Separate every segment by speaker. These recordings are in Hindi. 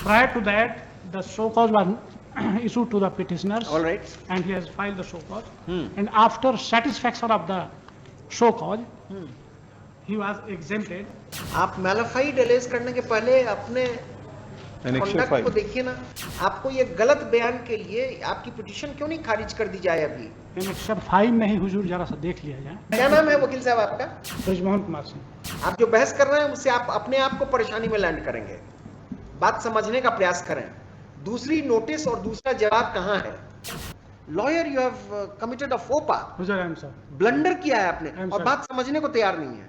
Speaker 1: Prior to that, the show cause was issued to the petitioners.
Speaker 2: All right.
Speaker 1: And he has filed the show cause. And after satisfaction of the show cause, he was exempted.
Speaker 2: आप मैलाफाइड एलेज करने के पहले अपने कॉन्डक्ट को देखिए ना। आपको ये गलत बयान के लिए आपकी पिटीशन क्यों नहीं खारिज कर दी जाए अभी?
Speaker 1: एनेक्सर 5 में ही हुजूर जरा सा देख लिया जाए।
Speaker 2: क्या नाम है वकील साहब आपका?
Speaker 1: ब्रजमोहन कुमार सिंह।
Speaker 2: आप जो बहस कर रहे हैं उससे आप अपने आप को परेशानी में लैंड करेंगे। बात समझने का प्रयास करें। दूसरी नोटिस और दूसरा जवाब कहाँ है? Lawyer, you have committed a फोपा।
Speaker 1: हुजूर, आई एम सर।
Speaker 2: ब्लंडर किया है आपने और बात समझने को तैयार नहीं है।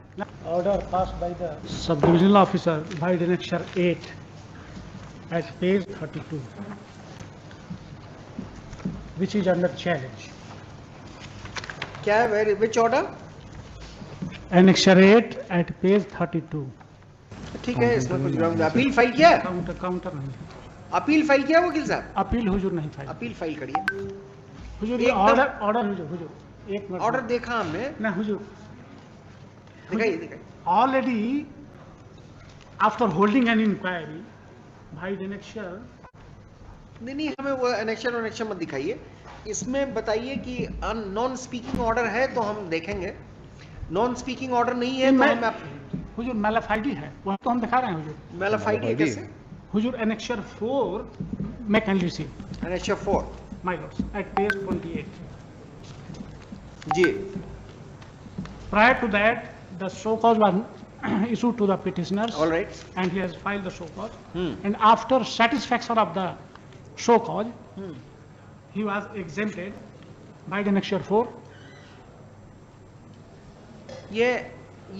Speaker 1: Order pass by the sub divisional officer by annexure 8 at page 32, which is under challenge.
Speaker 2: क्या है? which order?
Speaker 1: Annexure 8 at page 32.
Speaker 2: ठीक है, इसमें कुछ अपील फाइल किया?
Speaker 1: काउंटर नहीं।
Speaker 2: अपील फाइल किया वकील साहब?
Speaker 1: अपील हुजूर नहीं फाइल।
Speaker 2: अपील फाइल करिए।
Speaker 1: हुजूर ये ऑर्डर हुजूर एक मिनट।
Speaker 2: ऑर्डर देखा हमने
Speaker 1: ना हुजूर,
Speaker 2: दिखाइए।
Speaker 1: Already after holding an inquiry by annexure.
Speaker 2: नहीं, हमें वो एनेक्सर मत दिखाइए। इसमें बताइए कि नॉन स्पीकिंग ऑर्डर है तो हम देखेंगे। नॉन स्पीकिंग ऑर्डर नहीं है तो हम
Speaker 1: हुजूर मैलाफाइडी है, वह तो हम दिखा रहे हैं हुजूर।
Speaker 2: मैलाफाइडी कैसे?
Speaker 1: हुजूर एनेक्सर 4 मैं can receive.
Speaker 2: Annexure 4
Speaker 1: my lords at page 28।
Speaker 2: जी।
Speaker 1: Prior to that, the show cause was issued to the petitioners.
Speaker 2: All right.
Speaker 1: And he has filed the show cause. And after satisfaction of the show cause, he was exempted by the annexure 4.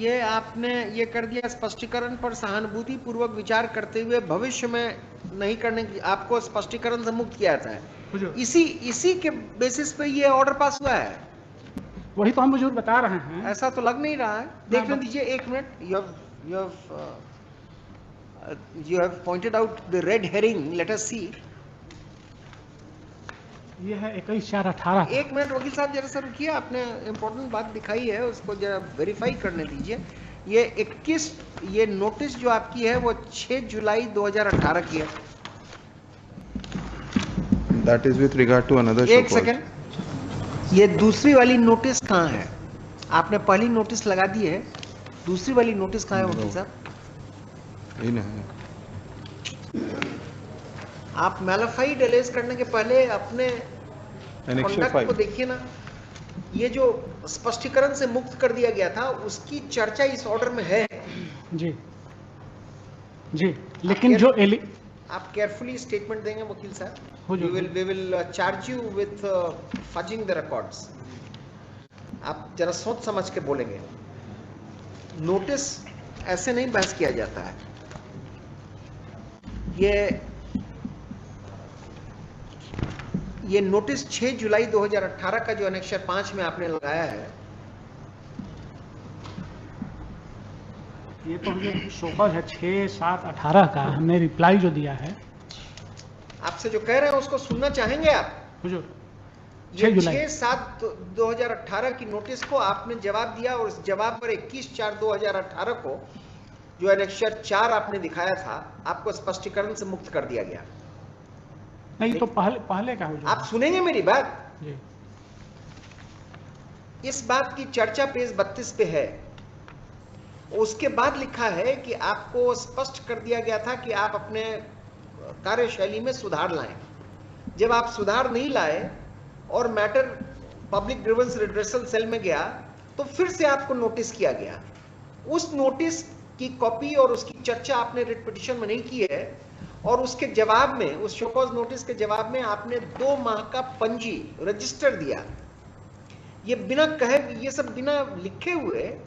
Speaker 2: ये आपने ये कर दिया स्पष्टीकरण पर सहानुभूति पूर्वक विचार करते हुए भविष्य में नहीं करने की आपको स्पष्टीकरण से मुक्त किया था। इसी के बेसिस पे ये ऑर्डर पास हुआ है।
Speaker 1: वही तो हम हुजूर बता रहे हैं।
Speaker 2: ऐसा तो लग नहीं रहा है। देखने दीजिए एक minute. You have pointed out the red herring. Let us see.
Speaker 1: ये है 21/4/18।
Speaker 2: एक मिनट वकील साहब जरा सा रुकिए। आपने इंपॉर्टेंट बात दिखाई है, उसको जरा वेरीफाई करने दीजिए। ये 21 ये नोटिस जो आपकी है वो 6 जुलाई 2018 की है।
Speaker 3: That is with regard to another show.
Speaker 2: एक सेकंड, ये दूसरी वाली नोटिस कहाँ है? आपने पहली नोटिस लगा दी है, दूसरी वाली नोटिस कहाँ है वकील साहब?
Speaker 3: ये नहीं।
Speaker 2: आप मैलाफाइड एलेज करने के पहले अपने कॉन्डक्ट को देखिए ना। ये जो स्पष्टीकरण से मुक्त कर दिया गया था उसकी चर्चा इस ऑर्डर में है।
Speaker 1: जी जी, लेकिन जो
Speaker 2: आप केयरफुली स्टेटमेंट देंगे वकील साहब? we will charge you with fudging the records. आप जरा सोच समझ के बोलेंगे। नोटिस ऐसे नहीं बहस किया जाता है। ये नोटिस 6 जुलाई 2018 का जो एनेक्सर 5 में आपने लगाया है,
Speaker 1: ये तो मुझे शोकज है 6/7/18 का। हमने रिप्लाई जो दिया है
Speaker 2: आपसे जो कह रहे हैं उसको सुनना चाहेंगे आप?
Speaker 1: हुजूर,
Speaker 2: 6/7/2018 की नोटिस को आपने जवाब दिया और इस जवाब पर 21/4/2018 को जो एनेक्सर 4 आपने दिखाया था आपको स्पष्टीकरण से मुक्त कर दिया गया।
Speaker 1: नहीं तो पहले का हुजूर।
Speaker 2: आप सुनेंगे मेरी बात?
Speaker 1: जी।
Speaker 2: इस बात की चर्चा पेज 32 पे है। उसके बाद लिखा है कि आपको स्पष्ट कर दिया गया था कि आप अपने कार्यशैली में सुधार लाएं। जब आप सुधार नहीं लाए और matter public grievance redressal cell में गया तो फिर से आपको नोटिस किया गया। उस नोटिस की कॉपी और उसकी चर्चा आपने रिट पिटीशन में नहीं की है और उसके जवाब में, उस शोकॉज नोटिस के जवाब में आपने 2 माह का पंजी रजिस्टर दिया। ये बिना कहे, ये सब बिना लिखे हुए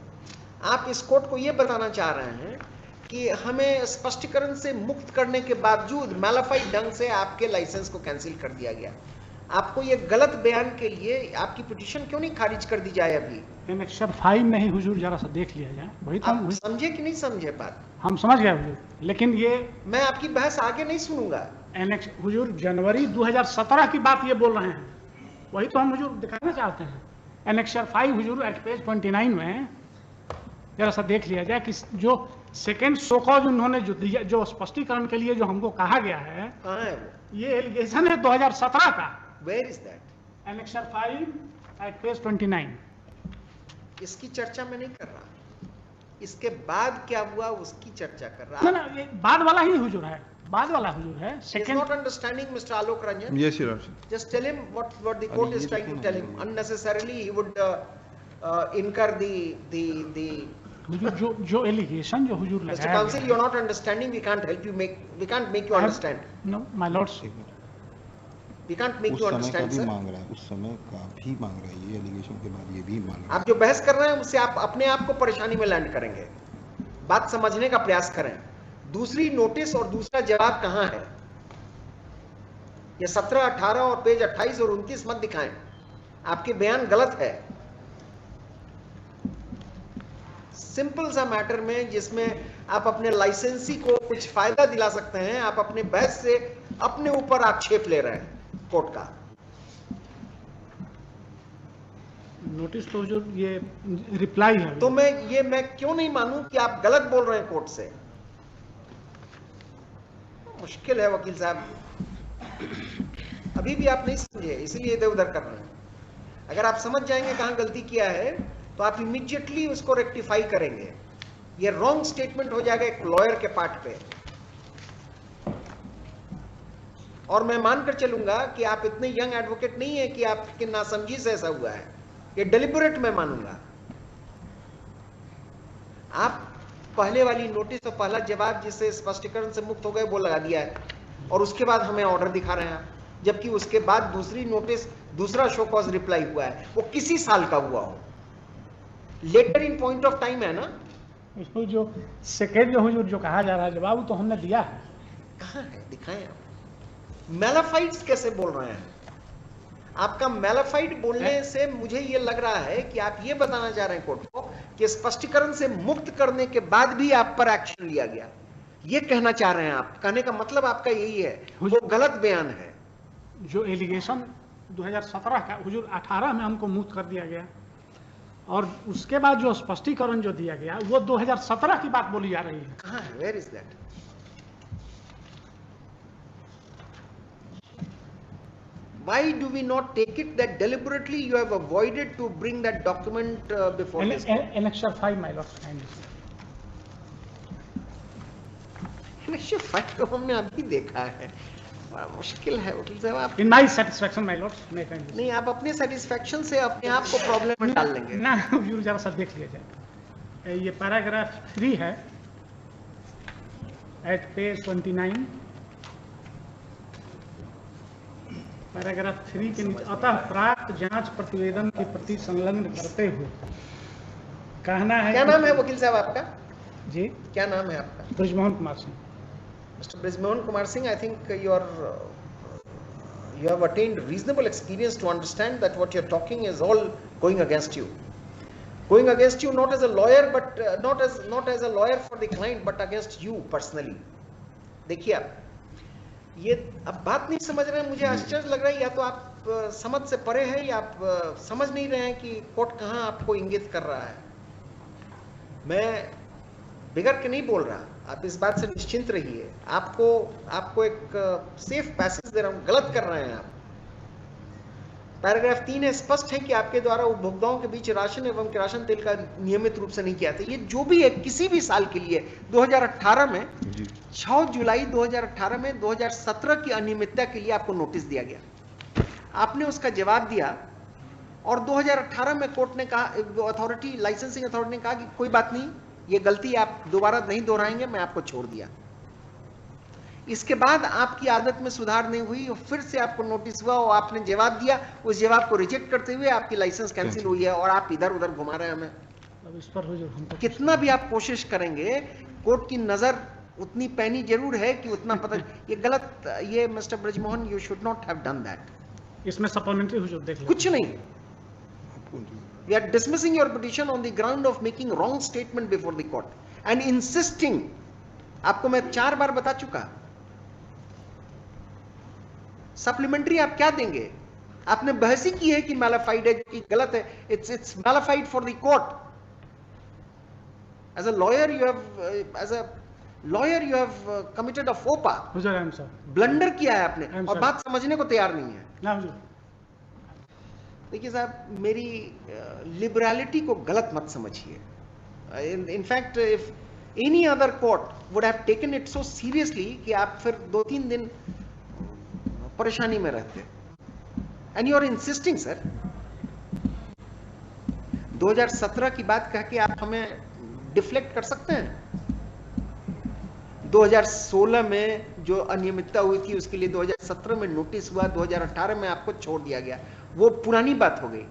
Speaker 2: आप इस कोर्ट को ये बताना चाह रहे हैं कि हमें स्पष्टीकरण से मुक्त करने के बावजूद मैलाफाइड ढंग से आपके लाइसेंस को कैंसिल कर दिया गया। आपको ये गलत बयान के लिए आपकी पिटीशन क्यों नहीं खारिज कर दी जाए अभी?
Speaker 1: एनेक्सर 5 में ही हुजूर जरा सा देख लिया जाए। वही तो
Speaker 2: आप समझे कि नहीं समझे बात?
Speaker 1: हम समझ गए हुजूर, लेकिन ये
Speaker 2: मैं आपकी बहस आगे नहीं सुनूंगा।
Speaker 1: हुजूर जनवरी 2017 की बात ये बोल रहे हैं, वही तो हम हुजूर दिखाना चाहते हैं। एनेक्सर 5 हुजूर एट पेज 29 में जरा सा देख लिया जाए कि जो सेकेंड शो कॉज उन्होंने जो दिया, जो स्पष्टीकरण के लिए जो हमको कहा गया है,
Speaker 2: कहाँ है वो?
Speaker 1: ये एलिगेशन है 2017 का,
Speaker 2: where is that?
Speaker 1: Annexure 5 at page 29।
Speaker 2: इसकी चर्चा मैं नहीं कर रहा, इसके बाद क्या हुआ उसकी चर्चा कर रहा।
Speaker 1: ना ना, ये बाद वाला ही हुजूर है, बाद वाला हुजूर है।
Speaker 2: He's
Speaker 1: second
Speaker 2: not understanding, Mr. Alok Ranjan.
Speaker 3: Yes, Your Honor.
Speaker 2: Just tell him what the court is trying to tell him. Unnecessarily he would incur the
Speaker 1: हुजूर जो एलिगेशन जो हुजूर
Speaker 2: Mr.
Speaker 1: लगाया
Speaker 2: Counsel, you're not understanding. We can't help you we can't make you understand.
Speaker 1: No my lords,
Speaker 2: We can't make
Speaker 4: उस
Speaker 2: you
Speaker 4: समय का
Speaker 2: understand,
Speaker 4: भी
Speaker 2: sir.
Speaker 4: मांग रहा है, उस समय का भी मांग रहा है, ये एलिगेशन के बाद ये भी मांग रहा
Speaker 2: आप जो बहस कर रहे हैं उससे आप अपने आप को परेशानी में लैंड करेंगे। बात समझने का प्रयास करें। दूसरी नोटिस और दूसरा जवाब कहां है? ये 17, 18 और पेज 28 और 29 मत दिखाएं, आपके बयान गलत है। सिंपल सा मैटर में जिसमें आप अपने लाइसेंसी को कुछ फायदा दिला सकते हैं, आप अपने बहस से अपने ऊपर आक्षेप ले रहे हैं कोर्ट का।
Speaker 1: नोटिस तो जो ये रिप्लाई है,
Speaker 2: तो मैं क्यों नहीं मानूं कि आप गलत बोल रहे हैं कोर्ट से? मुश्किल है वकील साहब, अभी भी आप नहीं समझे, इसीलिए इधर उधर कर रहे हैं। अगर आप समझ जाएंगे कहां गलती किया है तो आप इमीडिएटली उसको रेक्टिफाई करेंगे। ये रॉन्ग स्टेटमेंट हो जाएगा एक लॉयर के पार्ट पे, और मैं मानकर चलूंगा कि आप इतने यंग एडवोकेट नहीं है कि आपकी नासमझी से ऐसा हुआ है। ये डेलिबरेट मैं मानूंगा। आप पहले वाली नोटिस और पहला जवाब जिससे स्पष्टीकरण से मुक्त हो गए वो लगा दिया है, और उसके बाद हमें ऑर्डर दिखा रहे हैं, जबकि उसके बाद दूसरी नोटिस, दूसरा शो कॉज रिप्लाई हुआ है, वो किसी साल का हुआ हो, letter in point of time है ना।
Speaker 1: उसको जो सेकेंड जो हुजूर जो कहा जा रहा है जवाब तो हमने दिया है।
Speaker 2: कहां है, दिखाएं आप। मैलाफाइड्स कैसे बोल रहे हैं? आपका मैलाफाइड बोलने से मुझे ये लग रहा है कि आप ये बताना चाह रहे हैं कोर्ट को कि स्पष्टीकरण से मुक्त करने के बाद भी आप पर एक्शन लिया गया, ये कहना चाह रहे हैं आप। कहने का मतलब आपका यही है, वो गलत बयान है।
Speaker 1: जो एलिगेशन 2017 का हुजूर 18 में हमको मुक्त कर दिया गया, और उसके बाद जो स्पष्टीकरण जो दिया गया वो 2017 की बात बोली जा रही है।
Speaker 2: कहां है, where is that? Why do we not take it that deliberately you have avoided to bring that document before this?
Speaker 1: Annexure 5 my lord,
Speaker 2: Annexure 5 को हमने अभी देखा है, बड़ा मुश्किल है वकील साहब। आप
Speaker 1: in my satisfaction my lord,
Speaker 2: नहीं, आप अपने सेटिस्फेक्शन से अपने आप को प्रॉब्लम में डाल लेंगे
Speaker 1: ना। हुजूर जरा सा देख लिया जाए, ये पैराग्राफ 3 है एट पेज 29, पैराग्राफ 3 के नीचे, अतः प्राप्त जांच प्रतिवेदन की प्रति संलग्न करते हुए कहना है।
Speaker 2: क्या नाम है वकील साहब आपका?
Speaker 1: जी,
Speaker 2: क्या नाम है आपका?
Speaker 1: Brijmohan Kumar Singh.
Speaker 2: Mr. Brismohan Kumar Singh, I think you have attained reasonable experience to understand that what you're talking is all going against you. Going against you not as a lawyer, but not as a lawyer for the client, but against you personally. देखिए आप ये अब बात नहीं समझ रहे हैं, मुझे आश्चर्य लग रहा है। या तो आप समझ से परे हैं, या आप समझ नहीं रहे हैं कि कोर्ट कहां आपको इंगित कर रहा है। मैं बिगड़ के नहीं बोल रहा, आप इस बात से निश्चिंत रहिए। आपको एक सेफ पैसेज दे रहा हूं, गलत कर रहे हैं आप। पैराग्राफ 3 है, स्पष्ट है कि आपके द्वारा उपभोक्ताओं के बीच राशन एवं किरासन तेल का नियमित रूप से नहीं किया था। ये जो भी है किसी भी साल के लिए 2018 में 6 जुलाई 2018 में 2017 की अनियमितता के लिए आपको नोटिस दिया गया, आपने उसका जवाब दिया, और 2018 में कोर्ट ने कहा, अथॉरिटी, लाइसेंसिंग अथॉरिटी ने कहा कि कोई बात नहीं, ये गलती आप दोबारा नहीं दोहराएंगे, मैं आपको छोड़ दिया। इसके बाद आपकी आदत में सुधार नहीं हुई, और फिर से आपको नोटिस हुआ और आपने जवाब दिया, उस जवाब को रिजेक्ट करते हुए आपकी लाइसेंस कैंसिल हुई है, और आप इधर उधर घुमा रहे हैं हमें।
Speaker 1: अब इस पर हुजूर हमको
Speaker 2: कितना भी आप कोशिश करेंगे, कोर्ट की नजर उतनी पैनी जरूर है कि उतना पता ये गलत, ये mister Brijmohan, you should not have done that.
Speaker 1: इसमें सप्लीमेंट्री हुजूर देख लीजिए।
Speaker 2: कुछ नहीं, we are dismissing your petition on the ground of making wrong statement before the court and insisting, आपको मैं 4 बार बता चुका, सप्लीमेंट्री आप क्या देंगे? आपने बहसी की है कि मैलाफाइड है, जो कि गलत है। It's malafide for the court. As a lawyer, you have committed a faux pas.
Speaker 1: Hazur, I'm sorry.
Speaker 2: Blunder किया है आपने
Speaker 1: I'm
Speaker 2: और
Speaker 1: sorry.
Speaker 2: बात समझने को तैयार नहीं है.
Speaker 1: ना हुजूर.
Speaker 2: देखिए साहब, मेरी लिबरलिटी को गलत मत समझिए. In fact, if any other court would have taken it so seriously कि आप फिर 2-3 दिन परेशानी में रहते. And you are insisting, sir. 2017 की बात कह के आप हमें डिफ्लेक्ट कर सकते हैं. 2016 में जो अनियमितता हुई थी उसके लिए 2017 में नोटिस हुआ, 2018 में आपको छोड़ दिया गया. वो पुरानी बात हो गई.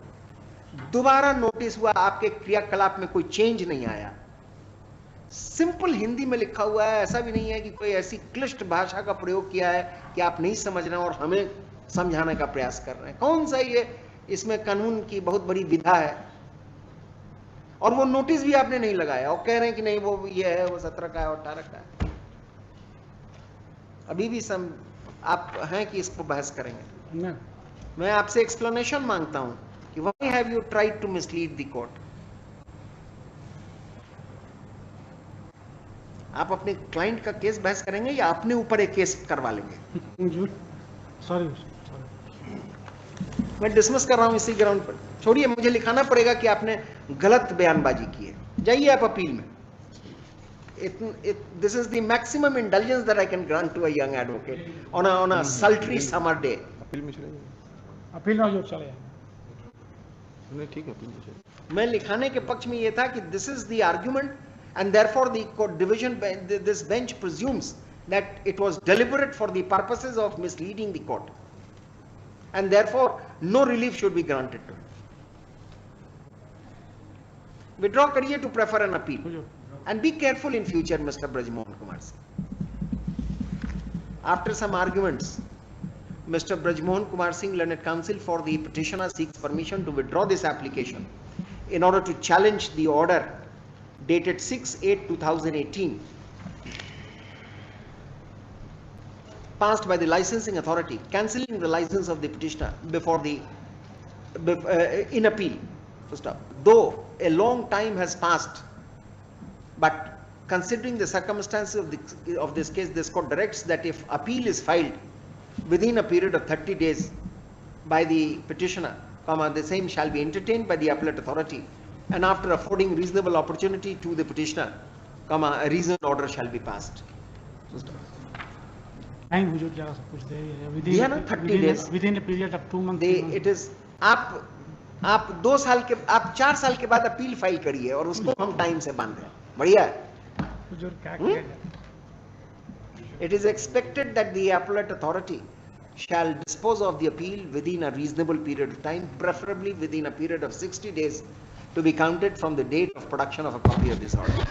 Speaker 2: दोबारा नोटिस हुआ, आपके क्रियाकलाप में कोई चेंज नहीं आया. सिंपल हिंदी में लिखा हुआ है. ऐसा भी नहीं है कि कोई ऐसी क्लिष्ट भाषा का प्रयोग किया है कि आप नहीं समझ रहे हैं और हमें समझाने का प्रयास कर रहे हैं. कौन सा ये इसमें कानून की बहुत बड़ी विधा है. और वो नोटिस भी आपने नहीं लगाया और कह रहे हैं कि नहीं वो ये है, वो 17 का है और 18 का है. अभी भी आप हैं कि इसको बहस करेंगे.
Speaker 1: ना.
Speaker 2: मैं आपसे एक्सप्लेनेशन मांगता हूं कि why have you tried to mislead the court. आप अपने क्लाइंट का केस बहस करेंगे या अपने ऊपर एक केस करवा लेंगे.
Speaker 1: हुजूर, सॉरी.
Speaker 2: मैं डिसमिस कर रहा हूं इसी ग्राउंड पर. छोड़िए, मुझे लिखाना पड़ेगा कि आपने गलत बयानबाजी की है. जाइए आप अपील में. This is the maximum indulgence that I can grant to a young advocate on a sultry summer day.
Speaker 3: Appeal में चले जाइए.
Speaker 1: अपील में हुजूर चले जाएं.
Speaker 3: नहीं, ठीक है, अपील में चले.
Speaker 2: मैं लिखाने के पक्ष में यह था कि this is the argument and therefore the court division, this bench presumes that it was deliberate for the purposes of misleading the court and therefore no relief should be granted to it. Withdraw करिए to prefer an appeal.
Speaker 1: Hazur.
Speaker 2: And be careful in future, Mr. Brajmohan Kumar Singh. After some arguments, Mr. Brajmohan Kumar Singh, learned counsel for the petitioner, seeks permission to withdraw this application in order to challenge the order dated 6/8/2018 passed by the licensing authority, cancelling the license of the petitioner before the in appeal. Though a long time has passed, but considering the circumstances of this case, this court directs that if appeal is filed within a period of 30 days by the petitioner, the same shall be entertained by the appellate authority, and after affording reasonable opportunity to the petitioner, a reasoned order shall be passed.
Speaker 1: Time हुजूर जरा सब कुछ दे.
Speaker 2: दिया ना 30 days.
Speaker 1: Within a period of 2 months.
Speaker 2: It is आप 2 साल के, आप 4 साल के बाद अपील फाइल करिए और उसको हम टाइम से बांध दें. बढ़िया है.
Speaker 1: हुजूर क्या किया जाए.
Speaker 2: It is expected that the appellate authority shall dispose of the appeal within a reasonable period of time, preferably within a period of 60 days to be counted from the date of production of a copy of this order.